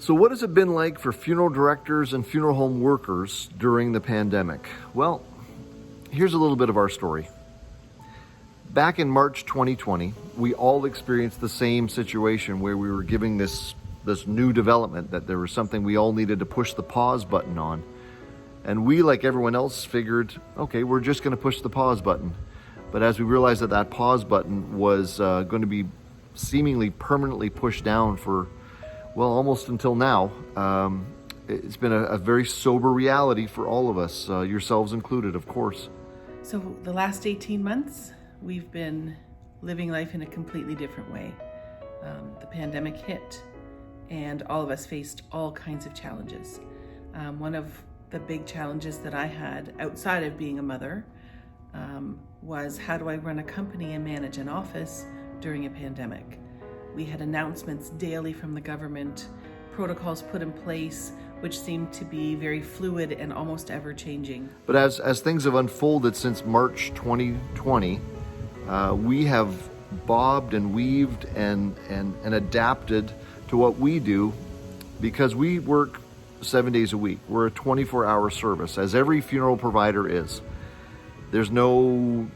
So what has it been like for funeral directors and funeral home workers during the pandemic? Well, here's a little bit of our story. Back in March 2020, we all experienced the same situation where we were giving this new development that there was something we all needed to push the pause button on. And we, like everyone else, figured, okay, we're just going to push the pause button. But as we realized that pause button was going to be seemingly permanently pushed down for, well, almost until now, it's been a very sober reality for all of us, yourselves included, of course. So the last 18 months, we've been living life in a completely different way. The pandemic hit, and all of us faced all kinds of challenges. One of the big challenges that I had outside of being a mother was, how do I run a company and manage an office during a pandemic? We had announcements daily from the government, protocols put in place, which seemed to be very fluid and almost ever changing. But as things have unfolded since March 2020, we have bobbed and weaved and adapted to what we do, because we work 7 days a week. We're a 24-hour service, as every funeral provider is. There's no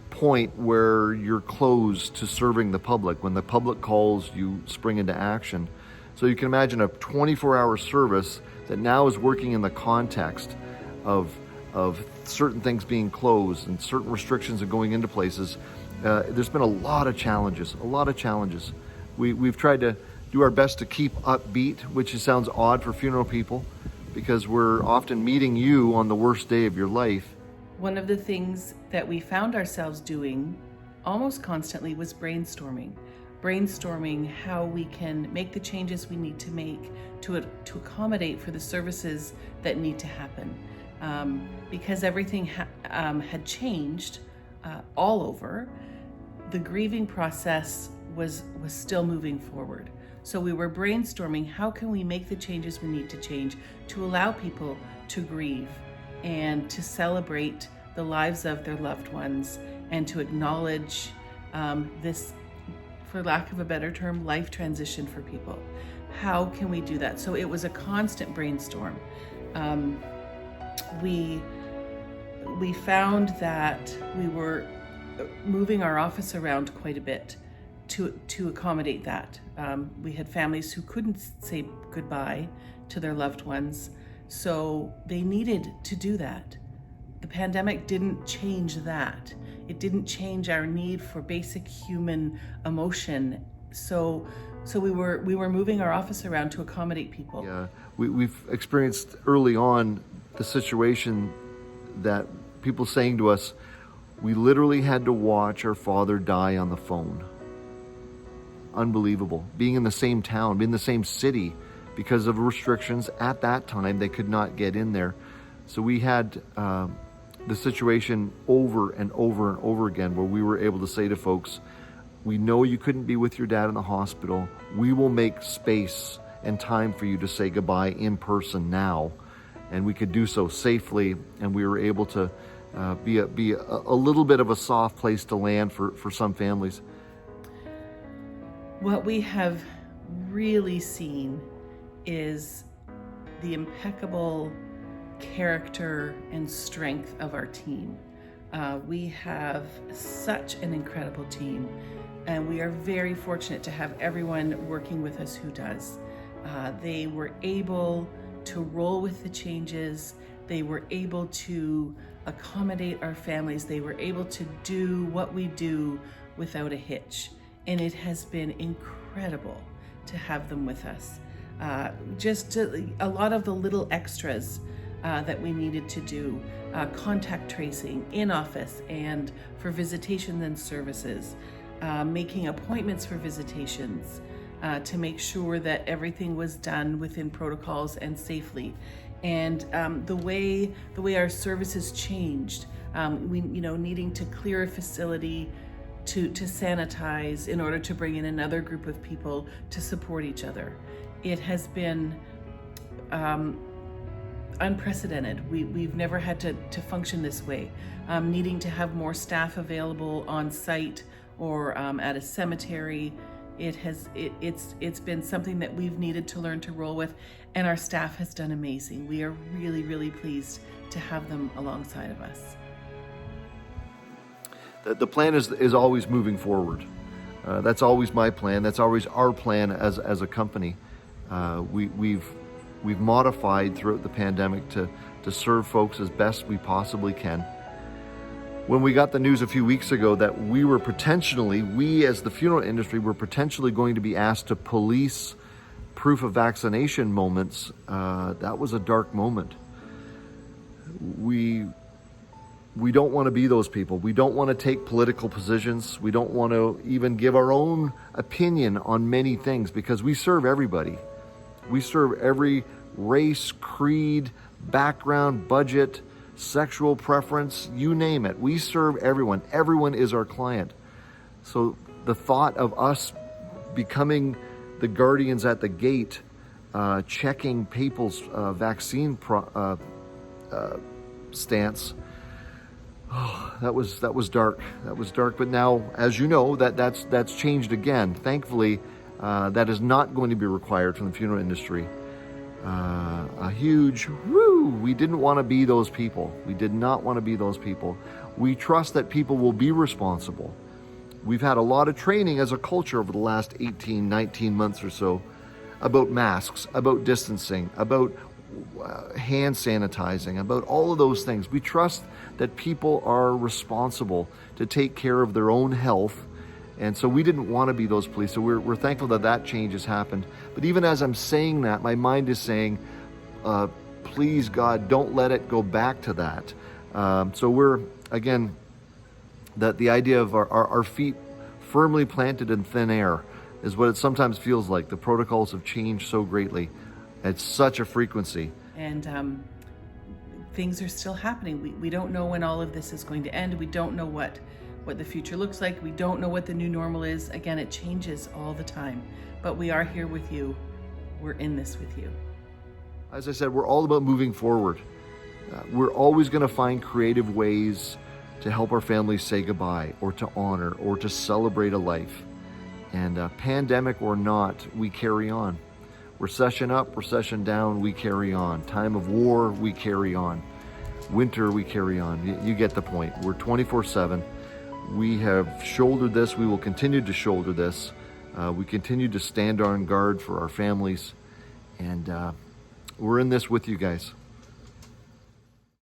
point where you're closed to serving the public. When the public calls, you spring into action. So you can imagine a 24-hour service that now is working in the context of certain things being closed and certain restrictions are going into places. There's been a lot of challenges. We've tried to do our best to keep upbeat, which sounds odd for funeral people, because we're often meeting you on the worst day of your life. One of the things that we found ourselves doing almost constantly was brainstorming how we can make the changes we need to make to accommodate for the services that need to happen. Because everything had changed all over, the grieving process was still moving forward. So we were brainstorming, how can we make the changes we need to change to allow people to grieve and to celebrate the lives of their loved ones, and to acknowledge this, for lack of a better term, life transition for people. How can we do that? So it was a constant brainstorm. We found that we were moving our office around quite a bit to accommodate that. We had families who couldn't say goodbye to their loved ones, so they needed to do that. The pandemic didn't change that. It didn't change our need for basic human emotion. So we were moving our office around to accommodate people. Yeah, we've experienced early on the situation that people saying to us, we literally had to watch our father die on the phone. Unbelievable. Being in the same town, being in the same city, because of restrictions at that time, they could not get in there. So we had the situation over and over and over again, where we were able to say to folks, we know you couldn't be with your dad in the hospital. We will make space and time for you to say goodbye in person now. And we could do so safely, and we were able to be a little bit of a soft place to land for some families. What we have really seen is the impeccable character and strength of our team. We have such an incredible team, and we are very fortunate to have everyone working with us who does. They were able to roll with the changes. They were able to accommodate our families. They were able to do what we do without a hitch. And it has been incredible to have them with us. A lot of the little extras that we needed to do, contact tracing in office and for visitations and services, making appointments for visitations to make sure that everything was done within protocols and safely. And the way our services changed, we needing to clear a facility, to sanitize in order to bring in another group of people to support each other. It has been unprecedented. We've never had to function this way. Needing to have more staff available on site or at a cemetery It's been something that we've needed to learn to roll with, and our staff has done amazing. We are really, really pleased to have them alongside of us. The plan is always moving forward. That's always my plan. That's always our plan as a company. We've modified throughout the pandemic to serve folks as best we possibly can. When we got the news a few weeks ago that we as the funeral industry were potentially going to be asked to police proof of vaccination moments, that was a dark moment. We don't want to be those people. We don't want to take political positions. We don't want to even give our own opinion on many things, because we serve everybody. We serve every race, creed, background, budget, sexual preference, you name it. We serve everyone. Everyone is our client. So the thought of us becoming the guardians at the gate, checking people's vaccine stance, that was dark. That was dark. But now, as you know, that's changed again. Thankfully, that is not going to be required from the funeral industry. A huge woo! We didn't want to be those people. We did not want to be those people. We trust that people will be responsible. We've had a lot of training as a culture over the last 18, 19 months or so about masks, about distancing, about hand sanitizing, about all of those things. We trust that people are responsible to take care of their own health. And so we didn't want to be those police. So we're thankful that change has happened. But even as I'm saying that, my mind is saying, please, God, don't let it go back to that. So we're, again, that the idea of our feet firmly planted in thin air is what it sometimes feels like. The protocols have changed so greatly at such a frequency. And things are still happening. We don't know when all of this is going to end. We don't know what the future looks like. We don't know what the new normal is. Again, it changes all the time, but we are here with you. We're in this with you. As I said, we're all about moving forward. We're always going to find creative ways to help our families say goodbye, or to honor, or to celebrate a life. And pandemic or not, we carry on. Recession up, recession down, we carry on. Time of war, we carry on. Winter, we carry on. You get the point. We're 24/7. We have shouldered this. We will continue to shoulder this. We continue to stand on guard for our families. And we're in this with you guys.